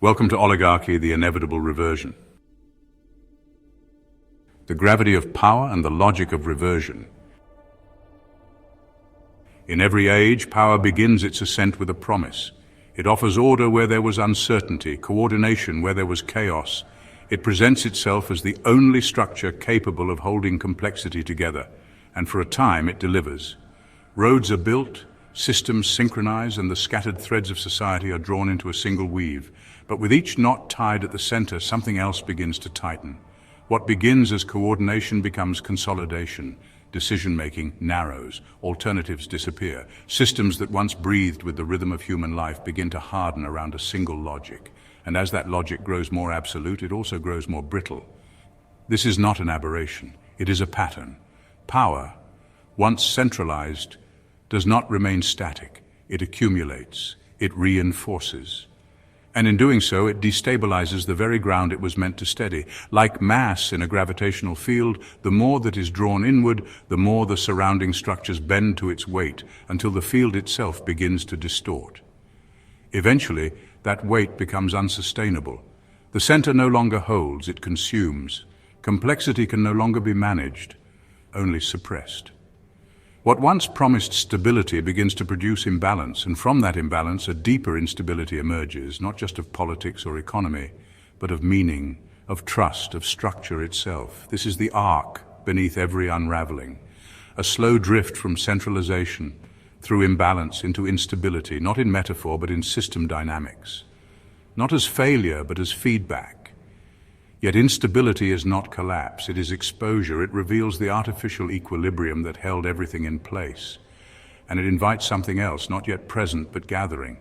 Welcome to Oligarchy, the inevitable reversion. The gravity of power and the logic of reversion. In every age, power begins its ascent with a promise. It offers order where there was uncertainty, coordination where there was chaos. It presents itself as the only structure capable of holding complexity together, and for a time it delivers. Roads are built, systems synchronize, and the scattered threads of society are drawn into a single weave. But with each knot tied at the center, something else begins to tighten. What begins as coordination becomes consolidation. Decision-making narrows, alternatives disappear. Systems that once breathed with the rhythm of human life begin to harden around a single logic. And as that logic grows more absolute, it also grows more brittle. This is not an aberration. It is a pattern. Power, once centralized, does not remain static. It accumulates. It reinforces. And in doing so, it destabilizes the very ground it was meant to steady. Like mass in a gravitational field, the more that is drawn inward, the more the surrounding structures bend to its weight, until the field itself begins to distort. Eventually, that weight becomes unsustainable. The center no longer holds, it consumes. Complexity can no longer be managed, only suppressed. What once promised stability begins to produce imbalance, and from that imbalance a deeper instability emerges, not just of politics or economy, but of meaning, of trust, of structure itself. This is the arc beneath every unraveling, a slow drift from centralization through imbalance into instability, not in metaphor but in system dynamics, not as failure but as feedback. Yet instability is not collapse, it is exposure. It reveals the artificial equilibrium that held everything in place. And it invites something else, not yet present but gathering.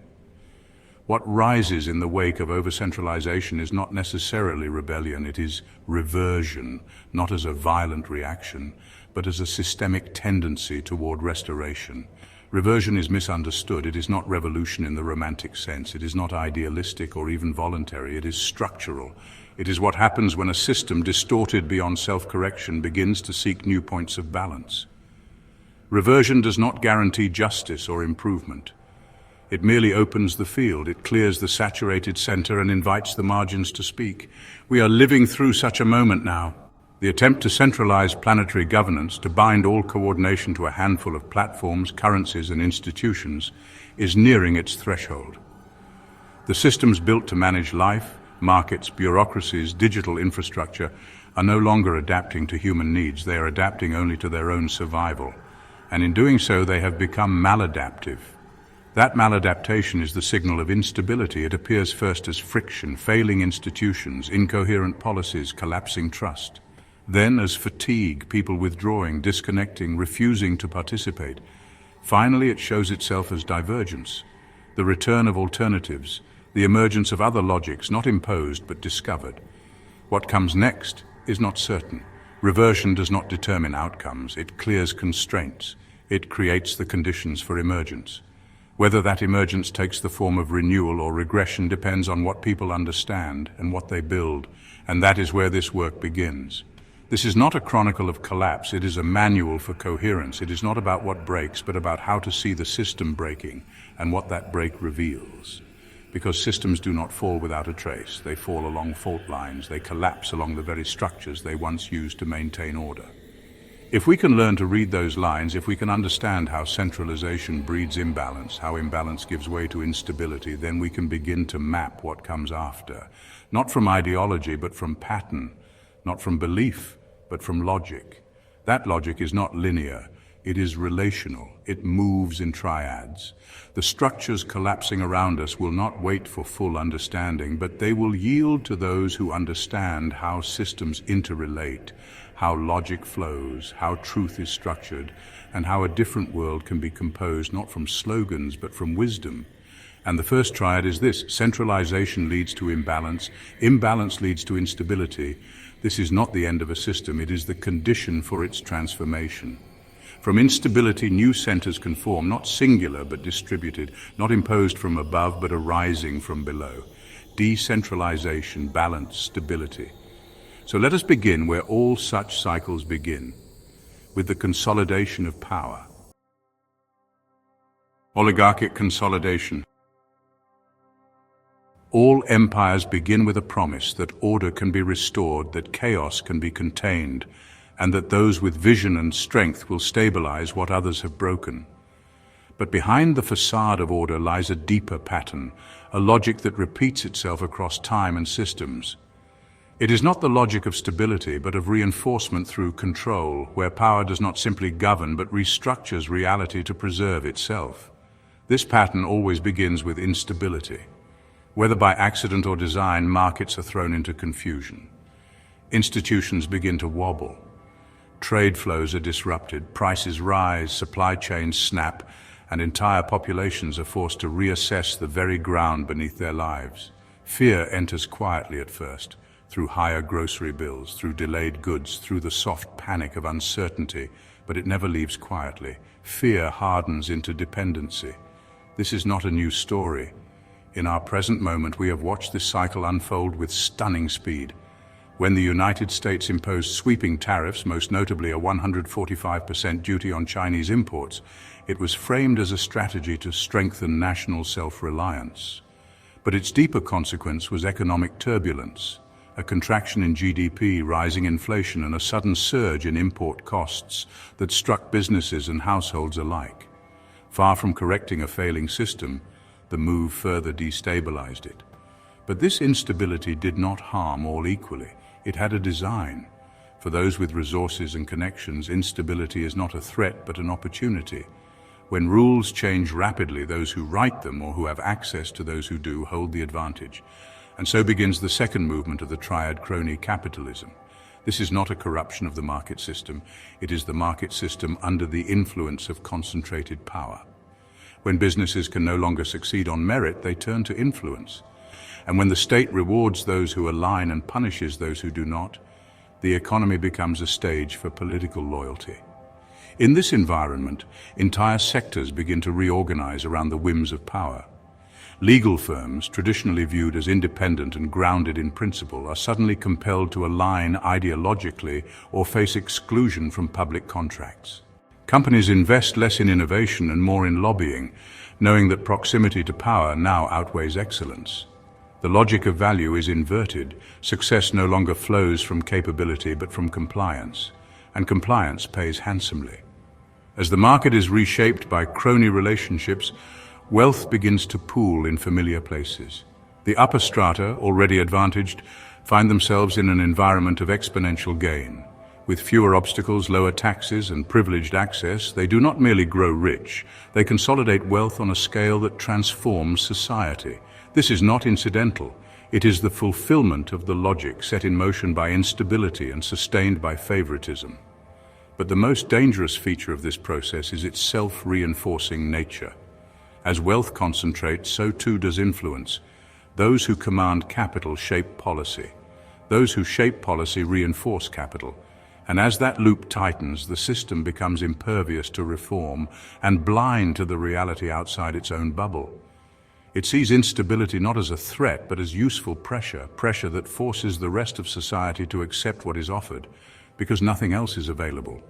What rises in the wake of over-centralization is not necessarily rebellion, it is reversion, not as a violent reaction, but as a systemic tendency toward restoration. Reversion is misunderstood. It is not revolution in the romantic sense. It is not idealistic or even voluntary. It is structural. It is what happens when a system distorted beyond self-correction begins to seek new points of balance. Reversion does not guarantee justice or improvement. It merely opens the field. It clears the saturated center and invites the margins to speak. We are living through such a moment now. The attempt to centralize planetary governance, to bind all coordination to a handful of platforms, currencies, and institutions, is nearing its threshold. The systems built to manage life, markets, bureaucracies, digital infrastructure, are no longer adapting to human needs. They are adapting only to their own survival. And in doing so, they have become maladaptive. That maladaptation is the signal of instability. It appears first as friction, failing institutions, incoherent policies, collapsing trust. Then as fatigue, people withdrawing, disconnecting, refusing to participate. Finally, it shows itself as divergence, the return of alternatives, the emergence of other logics, not imposed but discovered. What comes next is not certain. Reversion does not determine outcomes. It clears constraints. It creates the conditions for emergence. Whether that emergence takes the form of renewal or regression depends on what people understand and what they build, and that is where this work begins. This is not a chronicle of collapse, it is a manual for coherence. It is not about what breaks, but about how to see the system breaking and what that break reveals. Because systems do not fall without a trace. They fall along fault lines. They collapse along the very structures they once used to maintain order. If we can learn to read those lines, if we can understand how centralization breeds imbalance, how imbalance gives way to instability, then we can begin to map what comes after. Not from ideology, but from pattern. Not from belief, but from logic. That logic is not linear. It is relational. It moves in triads. The structures collapsing around us will not wait for full understanding, but they will yield to those who understand how systems interrelate, how logic flows, how truth is structured, and how a different world can be composed not from slogans but from wisdom. And the first triad is this: centralization leads to imbalance, imbalance leads to instability. This is not the end of a system, it is the condition for its transformation. From instability, new centers can form, not singular but distributed, not imposed from above but arising from below. Decentralization, balance, stability. So let us begin where all such cycles begin, with the consolidation of power. Oligarchic consolidation. All empires begin with a promise that order can be restored, that chaos can be contained, and that those with vision and strength will stabilize what others have broken. But behind the facade of order lies a deeper pattern, a logic that repeats itself across time and systems. It is not the logic of stability, but of reinforcement through control, where power does not simply govern but restructures reality to preserve itself. This pattern always begins with instability. Whether by accident or design, markets are thrown into confusion. Institutions begin to wobble. Trade flows are disrupted, prices rise, supply chains snap, and entire populations are forced to reassess the very ground beneath their lives. Fear enters quietly at first, through higher grocery bills, through delayed goods, through the soft panic of uncertainty, but it never leaves quietly. Fear hardens into dependency. This is not a new story. In our present moment, we have watched this cycle unfold with stunning speed. When the United States imposed sweeping tariffs, most notably a 145% duty on Chinese imports, it was framed as a strategy to strengthen national self-reliance. But its deeper consequence was economic turbulence, a contraction in GDP, rising inflation, and a sudden surge in import costs that struck businesses and households alike. Far from correcting a failing system, the move further destabilized it. But this instability did not harm all equally. It had a design. For those with resources and connections, instability is not a threat but an opportunity. When rules change rapidly, those who write them or who have access to those who do hold the advantage. And so begins the second movement of the triad crony capitalism. This is not a corruption of the market system. It is the market system under the influence of concentrated power. When businesses can no longer succeed on merit, they turn to influence. And when the state rewards those who align and punishes those who do not, the economy becomes a stage for political loyalty. In this environment, entire sectors begin to reorganize around the whims of power. Legal firms, traditionally viewed as independent and grounded in principle, are suddenly compelled to align ideologically or face exclusion from public contracts. Companies invest less in innovation and more in lobbying, knowing that proximity to power now outweighs excellence. The logic of value is inverted. Success no longer flows from capability but from compliance, and compliance pays handsomely. As the market is reshaped by crony relationships, wealth begins to pool in familiar places. The upper strata, already advantaged, find themselves in an environment of exponential gain. With fewer obstacles, lower taxes, and privileged access, they do not merely grow rich, they consolidate wealth on a scale that transforms society. This is not incidental. It is the fulfillment of the logic set in motion by instability and sustained by favoritism. But the most dangerous feature of this process is its self-reinforcing nature. As wealth concentrates, so too does influence. Those who command capital shape policy. Those who shape policy reinforce capital. And as that loop tightens, the system becomes impervious to reform and blind to the reality outside its own bubble. It sees instability not as a threat, but as useful pressure that forces the rest of society to accept what is offered, because nothing else is available.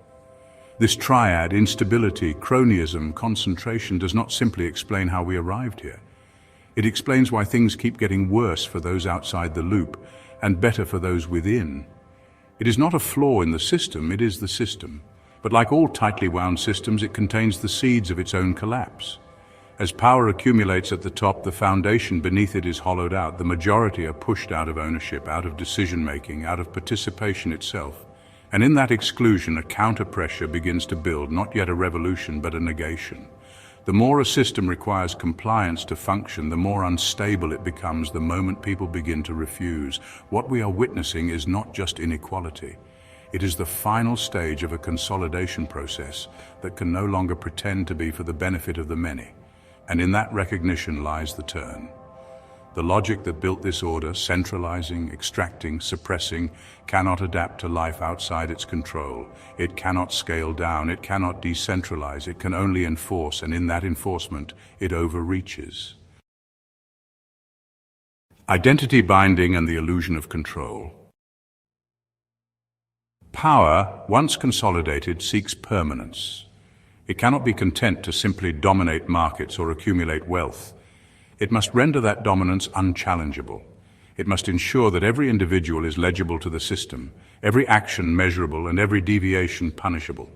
This triad, instability, cronyism, concentration, does not simply explain how we arrived here. It explains why things keep getting worse for those outside the loop and better for those within. It is not a flaw in the system, it is the system. But like all tightly wound systems, it contains the seeds of its own collapse. As power accumulates at the top, the foundation beneath it is hollowed out. The majority are pushed out of ownership, out of decision-making, out of participation itself. And in that exclusion, a counter-pressure begins to build, not yet a revolution, but a negation. The more a system requires compliance to function, the more unstable it becomes the moment people begin to refuse. What we are witnessing is not just inequality. It is the final stage of a consolidation process that can no longer pretend to be for the benefit of the many. And in that recognition lies the turn. The logic that built this order, centralizing, extracting, suppressing, cannot adapt to life outside its control. It cannot scale down, it cannot decentralize, it can only enforce, and in that enforcement, it overreaches. Identity binding and the illusion of control. Power, once consolidated, seeks permanence. It cannot be content to simply dominate markets or accumulate wealth. It must render that dominance unchallengeable. It must ensure that every individual is legible to the system, every action measurable, and every deviation punishable.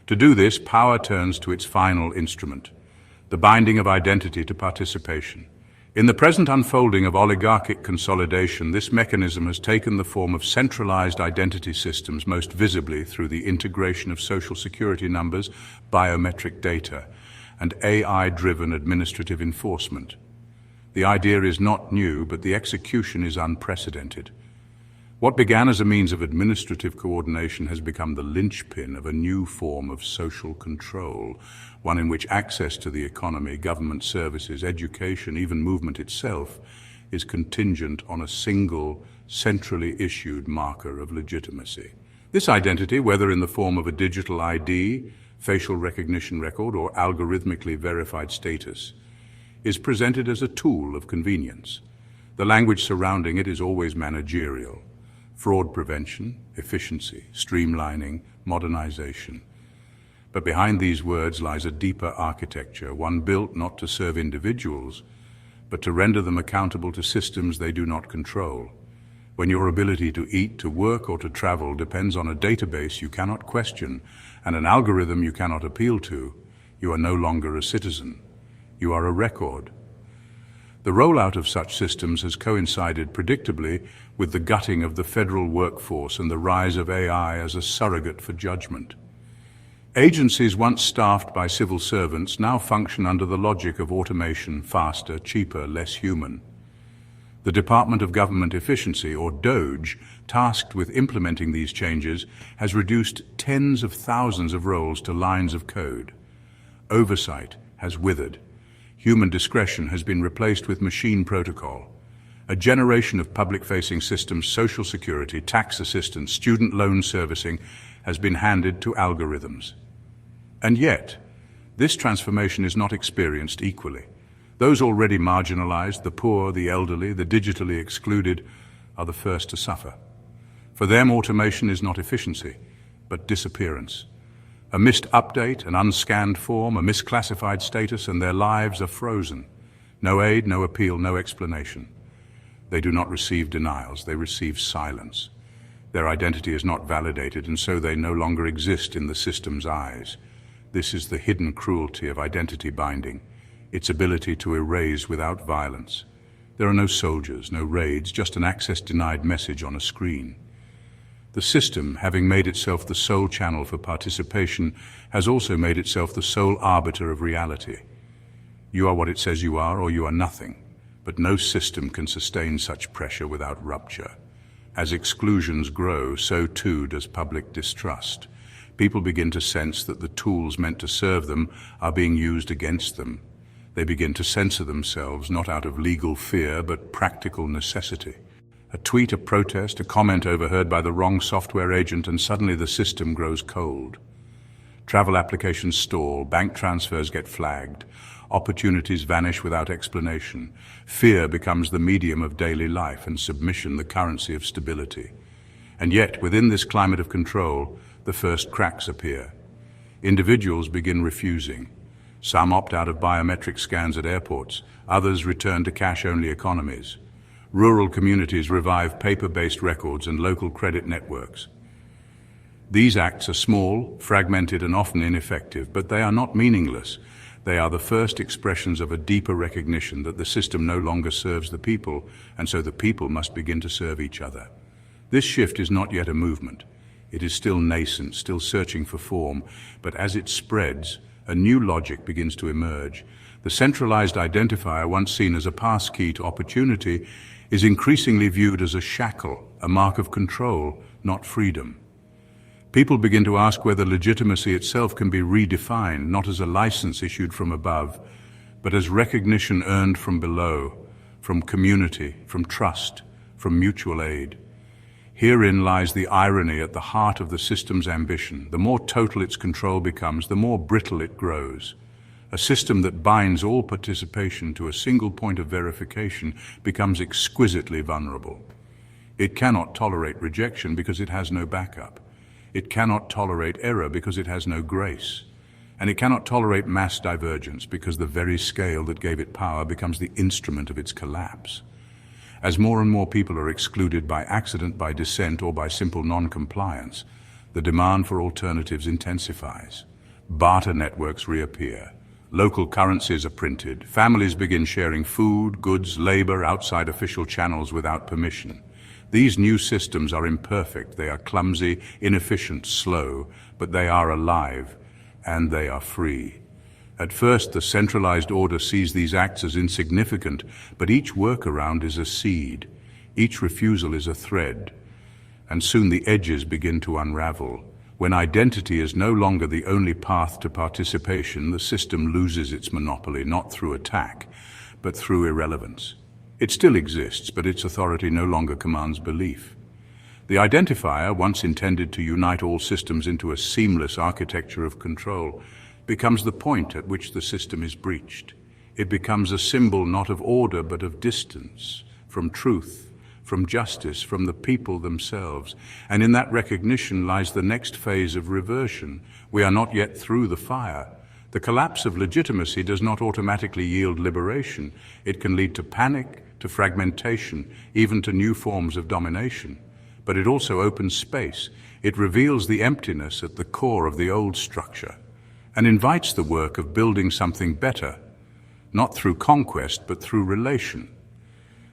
To do this, power turns to its final instrument, the binding of identity to participation. In the present unfolding of oligarchic consolidation, this mechanism has taken the form of centralized identity systems, most visibly through the integration of social security numbers, biometric data, and AI-driven administrative enforcement. The idea is not new, but the execution is unprecedented. What began as a means of administrative coordination has become the linchpin of a new form of social control, one in which access to the economy, government services, education, even movement itself, is contingent on a single, centrally issued marker of legitimacy. This identity, whether in the form of a digital ID, facial recognition record, or algorithmically verified status, is presented as a tool of convenience. The language surrounding it is always managerial. Fraud prevention, efficiency, streamlining, modernization. But behind these words lies a deeper architecture, one built not to serve individuals, but to render them accountable to systems they do not control. When your ability to eat, to work, or to travel depends on a database you cannot question and an algorithm you cannot appeal to, you are no longer a citizen. You are a record. The rollout of such systems has coincided predictably with the gutting of the federal workforce and the rise of AI as a surrogate for judgment. Agencies once staffed by civil servants now function under the logic of automation, faster, cheaper, less human. The Department of Government Efficiency, or DOGE, tasked with implementing these changes, has reduced tens of thousands of roles to lines of code. Oversight has withered. Human discretion has been replaced with machine protocol. A generation of public-facing systems, social security, tax assistance, student loan servicing, has been handed to algorithms. And yet, this transformation is not experienced equally. Those already marginalized, the poor, the elderly, the digitally excluded, are the first to suffer. For them, automation is not efficiency, but disappearance. A missed update, an unscanned form, a misclassified status, and their lives are frozen. No aid, no appeal, no explanation. They do not receive denials, they receive silence. Their identity is not validated, and so they no longer exist in the system's eyes. This is the hidden cruelty of identity binding, its ability to erase without violence. There are no soldiers, no raids, just an access-denied message on a screen. The system, having made itself the sole channel for participation, has also made itself the sole arbiter of reality. You are what it says you are, or you are nothing. But no system can sustain such pressure without rupture. As exclusions grow, so too does public distrust. People begin to sense that the tools meant to serve them are being used against them. They begin to censor themselves, not out of legal fear, but practical necessity. A tweet, a protest, a comment overheard by the wrong software agent, and suddenly the system grows cold. Travel applications stall, bank transfers get flagged, opportunities vanish without explanation. Fear becomes the medium of daily life, and submission the currency of stability. And yet, within this climate of control, the first cracks appear. Individuals begin refusing. Some opt out of biometric scans at airports, others return to cash-only economies. Rural communities revive paper-based records and local credit networks. These acts are small, fragmented, and often ineffective, but they are not meaningless. They are the first expressions of a deeper recognition that the system no longer serves the people, and so the people must begin to serve each other. This shift is not yet a movement. It is still nascent, still searching for form, but as it spreads, a new logic begins to emerge. The centralized identifier, once seen as a passkey to opportunity, is increasingly viewed as a shackle, a mark of control, not freedom. People begin to ask whether legitimacy itself can be redefined, not as a license issued from above, but as recognition earned from below, from community, from trust, from mutual aid. Herein lies the irony at the heart of the system's ambition. The more total its control becomes, the more brittle it grows. A system that binds all participation to a single point of verification becomes exquisitely vulnerable. It cannot tolerate rejection because it has no backup. It cannot tolerate error because it has no grace. And it cannot tolerate mass divergence because the very scale that gave it power becomes the instrument of its collapse. As more and more people are excluded by accident, by dissent, or by simple non-compliance, the demand for alternatives intensifies. Barter networks reappear. Local currencies are printed. Families begin sharing food, goods, labor outside official channels without permission. These new systems are imperfect. They are clumsy, inefficient, slow, but they are alive, and they are free. At first, the centralized order sees these acts as insignificant, but each workaround is a seed. Each refusal is a thread. And soon the edges begin to unravel. When identity is no longer the only path to participation, the system loses its monopoly, not through attack, but through irrelevance. It still exists, but its authority no longer commands belief. The identifier, once intended to unite all systems into a seamless architecture of control, becomes the point at which the system is breached. It becomes a symbol not of order, but of distance, from truth, from justice, from the people themselves. And in that recognition lies the next phase of reversion. We are not yet through the fire. The collapse of legitimacy does not automatically yield liberation. It can lead to panic, to fragmentation, even to new forms of domination. But it also opens space. It reveals the emptiness at the core of the old structure and invites the work of building something better, not through conquest, but through relation.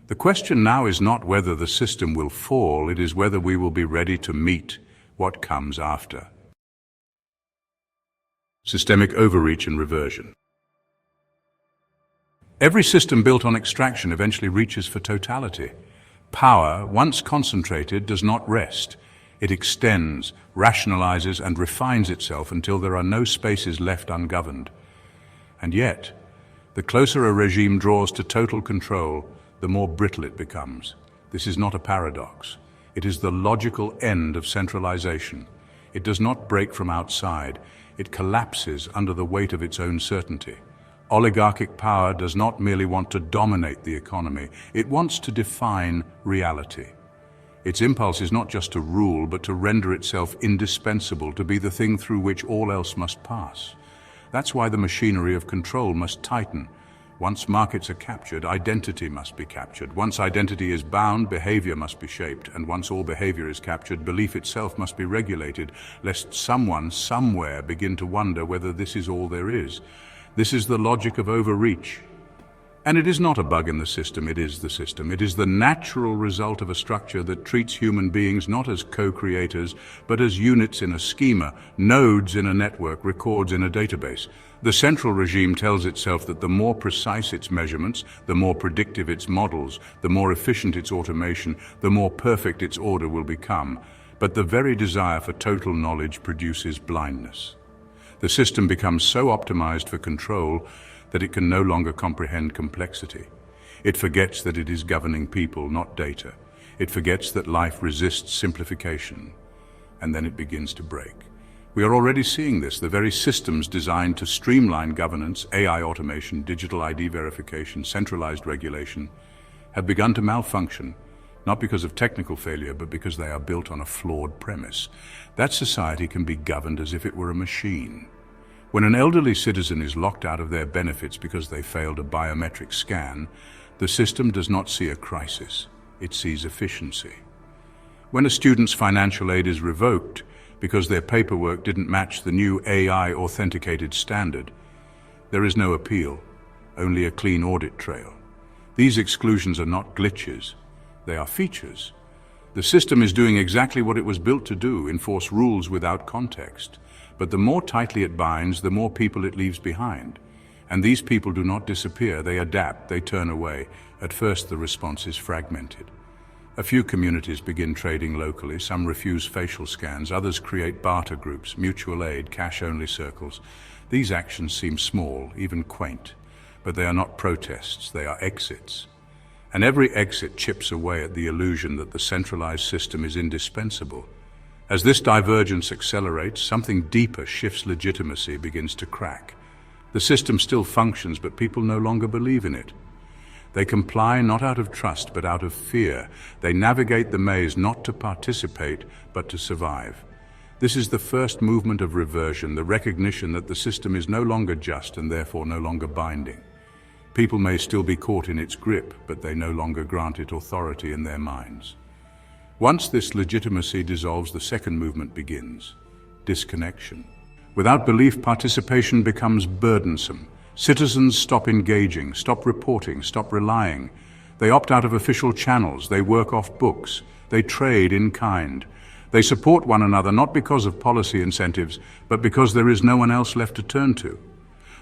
The question now is not whether the system will fall, it is whether we will be ready to meet what comes after. Systemic overreach and reversion. Every system built on extraction eventually reaches for totality. Power, once concentrated, does not rest. It extends, rationalizes, and refines itself until there are no spaces left ungoverned. And yet, the closer a regime draws to total control, the more brittle it becomes. This is not a paradox. It is the logical end of centralization. It does not break from outside. It collapses under the weight of its own certainty. Oligarchic power does not merely want to dominate the economy. It wants to define reality. Its impulse is not just to rule, but to render itself indispensable, to be the thing through which all else must pass. That's why the machinery of control must tighten. Once markets are captured, identity must be captured. Once identity is bound, behavior must be shaped. And once all behavior is captured, belief itself must be regulated, lest someone, somewhere, begin to wonder whether this is all there is. This is the logic of overreach. And it is not a bug in the system, it is the system. It is the natural result of a structure that treats human beings not as co-creators, but as units in a schema, nodes in a network, records in a database. The central regime tells itself that the more precise its measurements, the more predictive its models, the more efficient its automation, the more perfect its order will become. But the very desire for total knowledge produces blindness. The system becomes so optimized for control that it can no longer comprehend complexity. It forgets that it is governing people, not data. It forgets that life resists simplification, and then it begins to break. We are already seeing this. The very systems designed to streamline governance, AI automation, digital ID verification, centralized regulation, have begun to malfunction, not because of technical failure, but because they are built on a flawed premise. That society can be governed as if it were a machine. When an elderly citizen is locked out of their benefits because they failed a biometric scan, the system does not see a crisis, it sees efficiency. When a student's financial aid is revoked because their paperwork didn't match the new AI authenticated standard, there is no appeal, only a clean audit trail. These exclusions are not glitches, they are features. The system is doing exactly what it was built to do, enforce rules without context. But the more tightly it binds, the more people it leaves behind. And these people do not disappear, they adapt, they turn away. At first the response is fragmented. A few communities begin trading locally, some refuse facial scans, others create barter groups, mutual aid, cash-only circles. These actions seem small, even quaint, but they are not protests, they are exits. And every exit chips away at the illusion that the centralized system is indispensable. As this divergence accelerates, something deeper shifts. Legitimacy begins to crack. The system still functions, but people no longer believe in it. They comply not out of trust, but out of fear. They navigate the maze not to participate, but to survive. This is the first movement of reversion, the recognition that the system is no longer just and therefore no longer binding. People may still be caught in its grip, but they no longer grant it authority in their minds. Once this legitimacy dissolves, the second movement begins: disconnection. Without belief, participation becomes burdensome. Citizens stop engaging, stop reporting, stop relying. They opt out of official channels, they work off books, they trade in kind. They support one another not because of policy incentives, but because there is no one else left to turn to.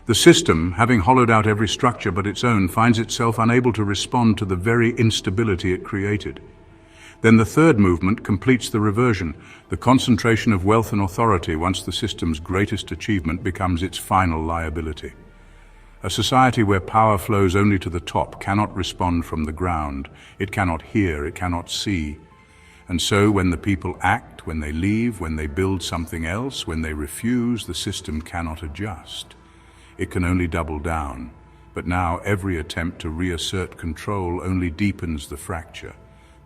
The system, having hollowed out every structure but its own, finds itself unable to respond to the very instability it created. Then the third movement completes the reversion, the concentration of wealth and authority once the system's greatest achievement becomes its final liability. A society where power flows only to the top cannot respond from the ground. It cannot hear, it cannot see. And so when the people act, when they leave, when they build something else, when they refuse, the system cannot adjust. It can only double down. But now every attempt to reassert control only deepens the fracture.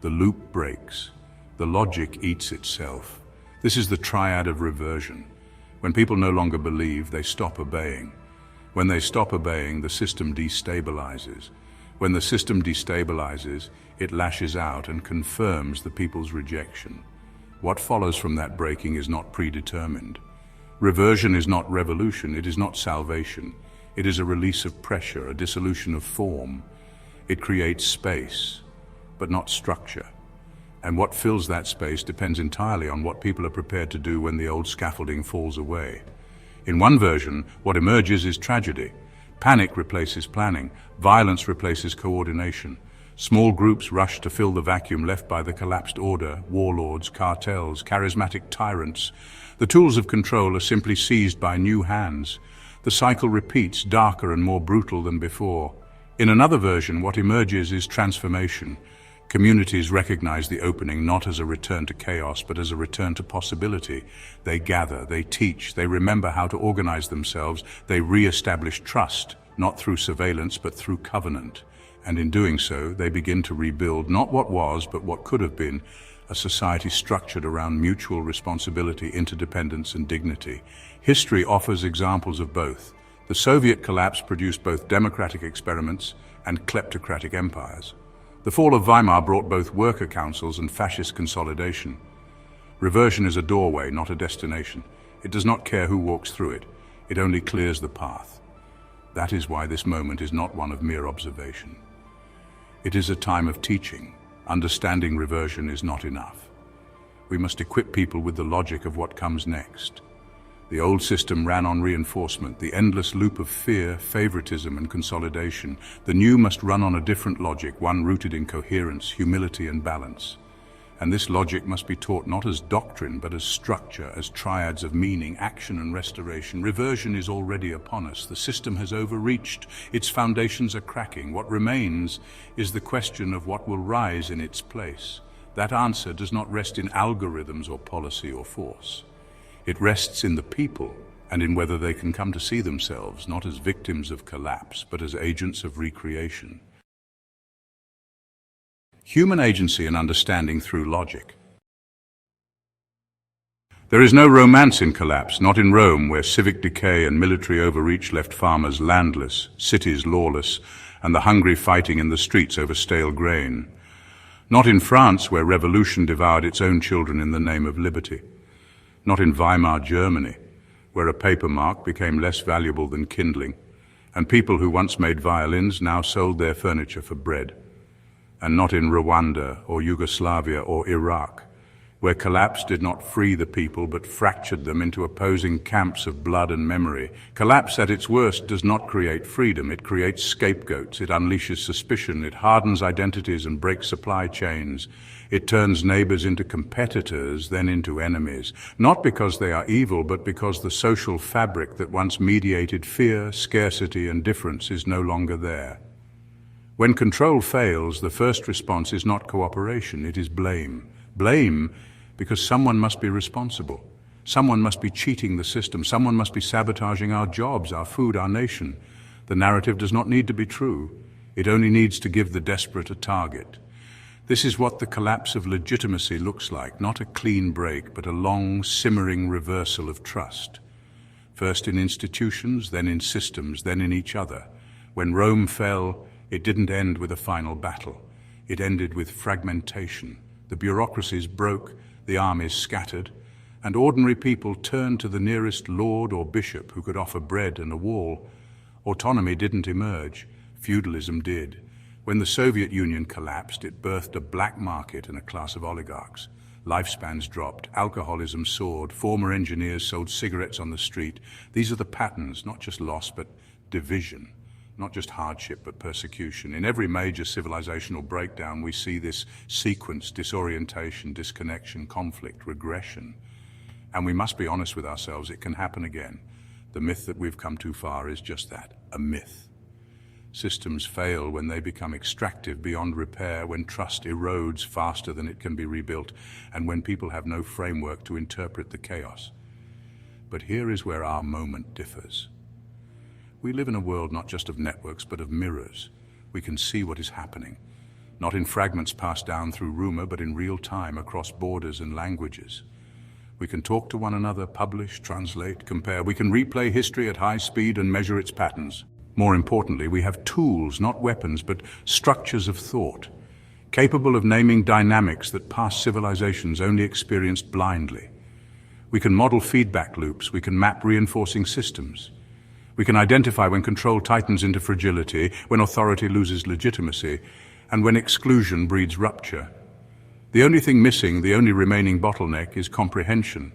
The loop breaks. The logic eats itself. This is the triad of reversion. When people no longer believe, they stop obeying. When they stop obeying, the system destabilizes. When the system destabilizes, it lashes out and confirms the people's rejection. What follows from that breaking is not predetermined. Reversion is not revolution, it is not salvation. It is a release of pressure, a dissolution of form. It creates space, but not structure. And what fills that space depends entirely on what people are prepared to do when the old scaffolding falls away. In one version, what emerges is tragedy. Panic replaces planning. Violence replaces coordination. Small groups rush to fill the vacuum left by the collapsed order, warlords, cartels, charismatic tyrants. The tools of control are simply seized by new hands. The cycle repeats, darker and more brutal than before. In another version, what emerges is transformation. Communities recognize the opening not as a return to chaos, but as a return to possibility. They gather, they teach, they remember how to organize themselves, they re-establish trust, not through surveillance, but through covenant. And in doing so, they begin to rebuild not what was, but what could have been, a society structured around mutual responsibility, interdependence, and dignity. History offers examples of both. The Soviet collapse produced both democratic experiments and kleptocratic empires. The fall of Weimar brought both worker councils and fascist consolidation. Reversion is a doorway, not a destination. It does not care who walks through it. It only clears the path. That is why this moment is not one of mere observation. It is a time of teaching. Understanding reversion is not enough. We must equip people with the logic of what comes next. The old system ran on reinforcement, the endless loop of fear, favoritism, and consolidation. The new must run on a different logic, one rooted in coherence, humility, and balance. And this logic must be taught not as doctrine, but as structure, as triads of meaning, action, and restoration. Reversion is already upon us. The system has overreached. Its foundations are cracking. What remains is the question of what will rise in its place. That answer does not rest in algorithms or policy or force. It rests in the people and in whether they can come to see themselves not as victims of collapse, but as agents of recreation. Human agency and understanding through logic. There is no romance in collapse, not in Rome, where civic decay and military overreach left farmers landless, cities lawless, and the hungry fighting in the streets over stale grain. Not in France, where revolution devoured its own children in the name of liberty. Not in Weimar, Germany, where a paper mark became less valuable than kindling, and people who once made violins now sold their furniture for bread. And not in Rwanda or Yugoslavia or Iraq, where collapse did not free the people but fractured them into opposing camps of blood and memory. Collapse at its worst does not create freedom, it creates scapegoats, it unleashes suspicion, it hardens identities and breaks supply chains. It turns neighbors into competitors, then into enemies, not because they are evil, but because the social fabric that once mediated fear, scarcity, and difference is no longer there. When control fails, the first response is not cooperation, it is blame. Blame because someone must be responsible. Someone must be cheating the system. Someone must be sabotaging our jobs, our food, our nation. The narrative does not need to be true. It only needs to give the desperate a target. This is what the collapse of legitimacy looks like, not a clean break, but a long, simmering reversal of trust. First in institutions, then in systems, then in each other. When Rome fell, it didn't end with a final battle. It ended with fragmentation. The bureaucracies broke, the armies scattered, and ordinary people turned to the nearest lord or bishop who could offer bread and a wall. Autonomy didn't emerge, feudalism did. When the Soviet Union collapsed, it birthed a black market and a class of oligarchs. Lifespans dropped, alcoholism soared, former engineers sold cigarettes on the street. These are the patterns, not just loss, but division. Not just hardship, but persecution. In every major civilizational breakdown, we see this sequence: disorientation, disconnection, conflict, regression. And we must be honest with ourselves, it can happen again. The myth that we've come too far is just that, a myth. Systems fail when they become extractive beyond repair, when trust erodes faster than it can be rebuilt, and when people have no framework to interpret the chaos. But here is where our moment differs. We live in a world not just of networks, but of mirrors. We can see what is happening, not in fragments passed down through rumor, but in real time across borders and languages. We can talk to one another, publish, translate, compare. We can replay history at high speed and measure its patterns. More importantly, we have tools, not weapons, but structures of thought, capable of naming dynamics that past civilizations only experienced blindly. We can model feedback loops. We can map reinforcing systems. We can identify when control tightens into fragility, when authority loses legitimacy, and when exclusion breeds rupture. The only thing missing, the only remaining bottleneck, is comprehension.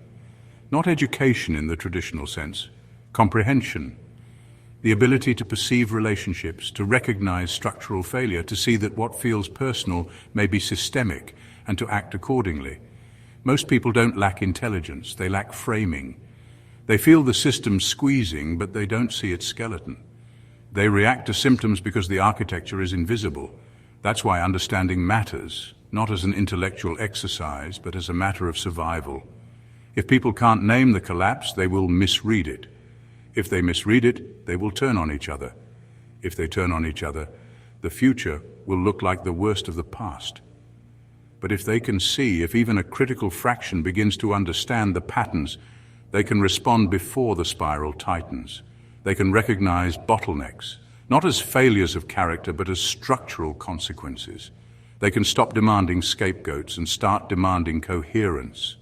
Not education in the traditional sense, comprehension. The ability to perceive relationships, to recognize structural failure, to see that what feels personal may be systemic, and to act accordingly. Most people don't lack intelligence, they lack framing. They feel the system squeezing, but they don't see its skeleton. They react to symptoms because the architecture is invisible. That's why understanding matters, not as an intellectual exercise, but as a matter of survival. If people can't name the collapse, they will misread it. If they misread it, they will turn on each other. If they turn on each other, the future will look like the worst of the past. But if they can see, if even a critical fraction begins to understand the patterns, they can respond before the spiral tightens. They can recognize bottlenecks, not as failures of character, but as structural consequences. They can stop demanding scapegoats and start demanding coherence.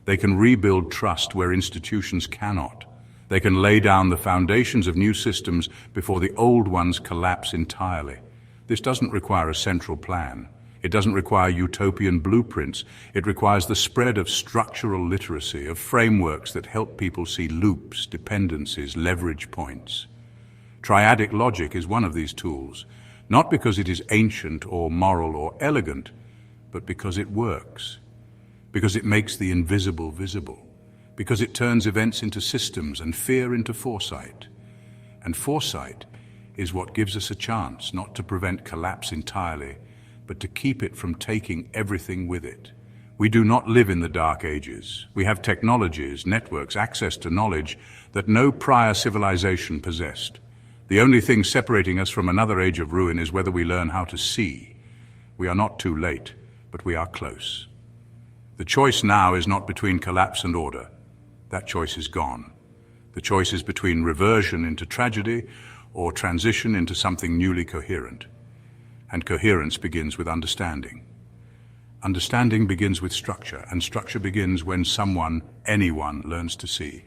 They can rebuild trust where institutions cannot. They can lay down the foundations of new systems before the old ones collapse entirely. This doesn't require a central plan. It doesn't require utopian blueprints. It requires the spread of structural literacy, of frameworks that help people see loops, dependencies, leverage points. Triadic logic is one of these tools, not because it is ancient or moral or elegant, but because it works, because it makes the invisible visible, because it turns events into systems and fear into foresight. And foresight is what gives us a chance not to prevent collapse entirely, but to keep it from taking everything with it. We do not live in the dark ages. We have technologies, networks, access to knowledge that no prior civilization possessed. The only thing separating us from another age of ruin is whether we learn how to see. We are not too late, but we are close. The choice now is not between collapse and order. That choice is gone. The choice is between reversion into tragedy or transition into something newly coherent. And coherence begins with understanding. Understanding begins with structure, and structure begins when someone, anyone, learns to see.